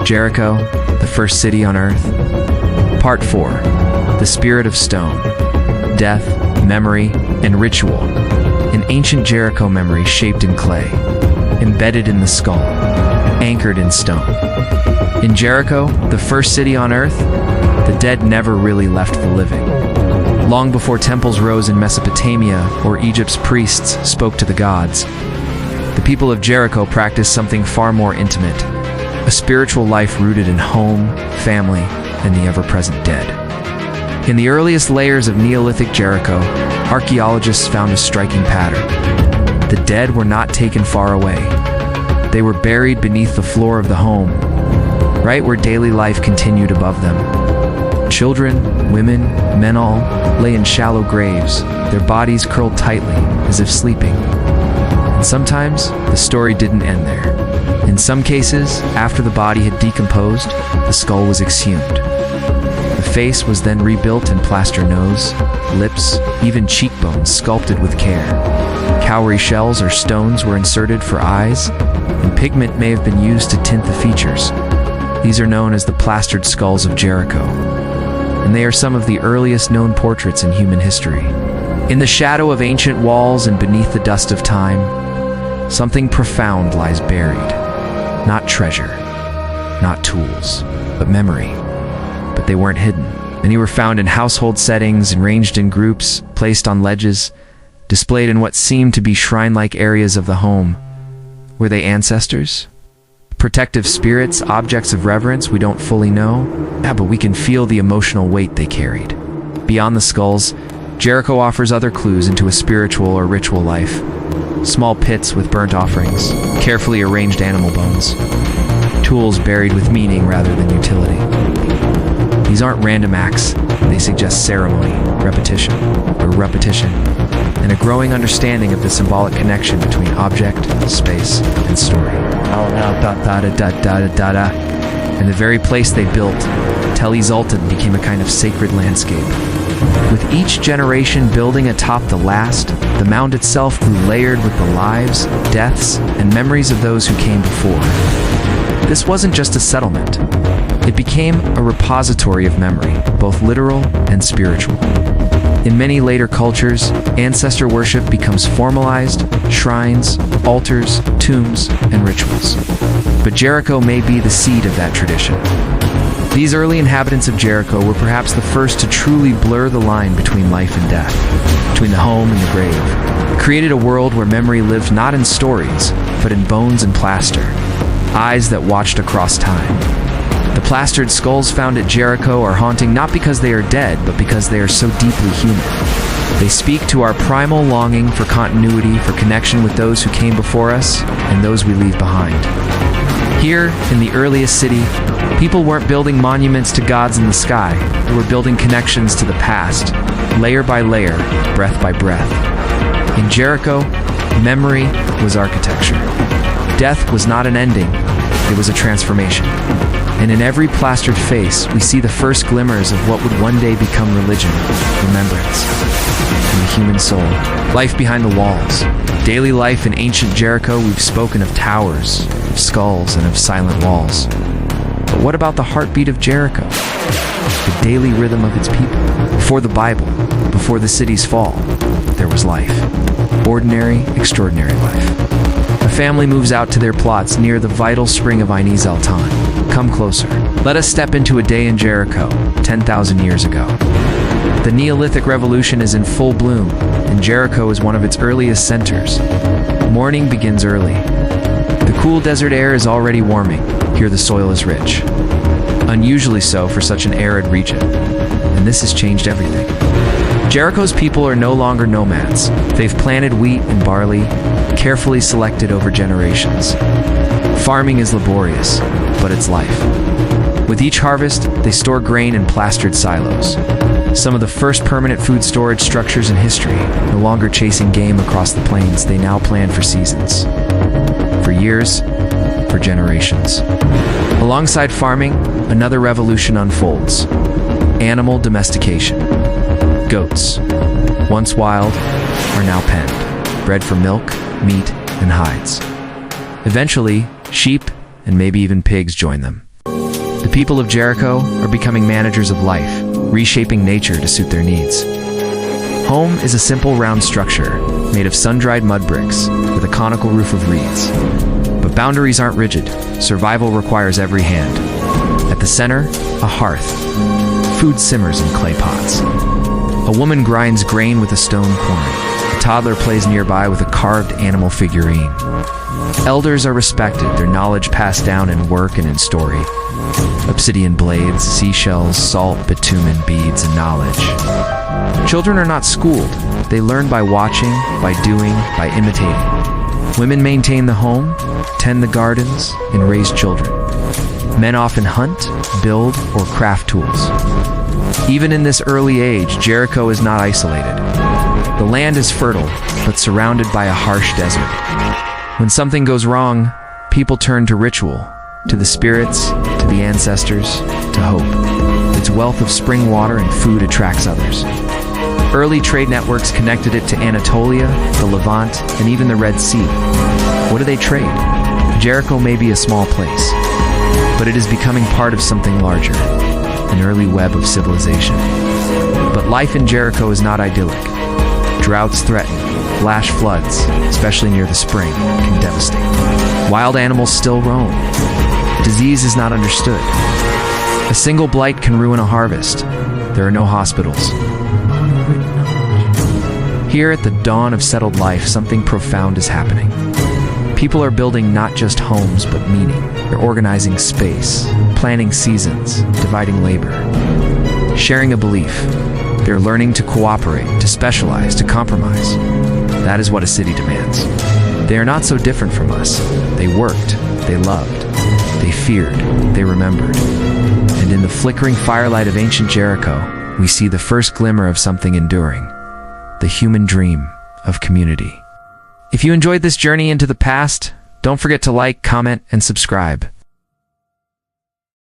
Jericho, the first city on earth. Part 4. The Spirit of Stone. Death, memory, and ritual. An ancient Jericho memory shaped in clay, embedded in the skull, anchored in stone. In Jericho, the first city on earth, the dead never really left the living. Long before temples rose in Mesopotamia or Egypt's priests spoke to the gods, the people of Jericho practiced something far more intimate, a spiritual life rooted in home, family, and the ever-present dead. In the earliest layers of Neolithic Jericho, archaeologists found a striking pattern. The dead were not taken far away. They were buried beneath the floor of the home, right where daily life continued above them. Children, women, men all lay in shallow graves, their bodies curled tightly as if sleeping. And sometimes, the story didn't end there. In some cases, after the body had decomposed, the skull was exhumed. The face was then rebuilt in plaster nose, lips, even cheekbones sculpted with care. Cowrie shells or stones were inserted for eyes, and pigment may have been used to tint the features. These are known as the plastered skulls of Jericho, and they are some of the earliest known portraits in human history. In the shadow of ancient walls and beneath the dust of time, something profound lies buried. Not treasure, not tools, but memory. But they weren't hidden. Many were found in household settings, arranged in groups, placed on ledges, displayed in what seemed to be shrine-like areas of the home. Were they ancestors? Protective spirits, objects of reverence we don't fully know? Yeah, but we can feel the emotional weight they carried. Beyond the skulls, Jericho offers other clues into a spiritual or ritual life. Small pits with burnt offerings, carefully arranged animal bones, tools buried with meaning rather than utility. These aren't random acts, they suggest ceremony, repetition, and a growing understanding of the symbolic connection between object, space, and story. And the very place they built, Tell Zoltan, became a kind of sacred landscape. With each generation building atop the last, the mound itself grew layered with the lives, deaths, and memories of those who came before. This wasn't just a settlement. It became a repository of memory, both literal and spiritual. In many later cultures, ancestor worship becomes formalized, shrines, altars, tombs, and rituals. But Jericho may be the seed of that tradition. These early inhabitants of Jericho were perhaps the first to truly blur the line between life and death, between the home and the grave. It created a world where memory lived not in stories, but in bones and plaster, eyes that watched across time. The plastered skulls found at Jericho are haunting not because they are dead, but because they are so deeply human. They speak to our primal longing for continuity, for connection with those who came before us and those we leave behind. Here, in the earliest city, people weren't building monuments to gods in the sky. They were building connections to the past, layer by layer, breath by breath. In Jericho, memory was architecture. Death was not an ending, it was a transformation. And in every plastered face, we see the first glimmers of what would one day become religion, remembrance, and the human soul. Life behind the walls. Daily life in ancient Jericho, we've spoken of towers, of skulls, and of silent walls. But what about the heartbeat of Jericho? The daily rhythm of its people. Before the Bible, before the city's fall, there was life. Ordinary, extraordinary life. A family moves out to their plots near the vital spring of Ain Zoltan. Come closer. Let us step into a day in Jericho, 10,000 years ago. The Neolithic Revolution is in full bloom, and Jericho is one of its earliest centers. Morning begins early. The cool desert air is already warming. Here the soil is rich. Unusually so for such an arid region. And this has changed everything. Jericho's people are no longer nomads. They've planted wheat and barley, carefully selected over generations. Farming is laborious, but it's life. With each harvest, they store grain in plastered silos. Some of the first permanent food storage structures in history, no longer chasing game across the plains, they now plan for seasons. For years, for generations. Alongside farming, another revolution unfolds. Animal domestication. Goats, once wild, are now penned, bred for milk, meat, and hides. Eventually, sheep and maybe even pigs join them. The people of Jericho are becoming managers of life, reshaping nature to suit their needs. Home is a simple round structure made of sun-dried mud bricks with a conical roof of reeds. But boundaries aren't rigid. Survival requires every hand. At the center, a hearth. Food simmers in clay pots. A woman grinds grain with a stone quern. A toddler plays nearby with a carved animal figurine. Elders are respected, their knowledge passed down in work and in story. Obsidian blades, seashells, salt, bitumen, beads, and knowledge. Children are not schooled. They learn by watching, by doing, by imitating. Women maintain the home, tend the gardens, and raise children. Men often hunt, build, or craft tools. Even in this early age, Jericho is not isolated. The land is fertile, but surrounded by a harsh desert. When something goes wrong, people turn to ritual, to the spirits, to the ancestors, to hope. Its wealth of spring water and food attracts others. Early trade networks connected it to Anatolia, the Levant, and even the Red Sea. What do they trade? Jericho may be a small place, but it is becoming part of something larger, an early web of civilization. But life in Jericho is not idyllic. Droughts threaten, flash floods, especially near the spring, can devastate. Wild animals still roam. Disease is not understood. A single blight can ruin a harvest. There are no hospitals. Here at the dawn of settled life, something profound is happening. People are building not just homes, but meaning. They're organizing space, planning seasons, dividing labor, sharing a belief. They're learning to cooperate, to specialize, to compromise. That is what a city demands. They are not so different from us. They worked, they loved, they feared, they remembered. And in the flickering firelight of ancient Jericho, we see the first glimmer of something enduring, the human dream of community. If you enjoyed this journey into the past, don't forget to like, comment, and subscribe.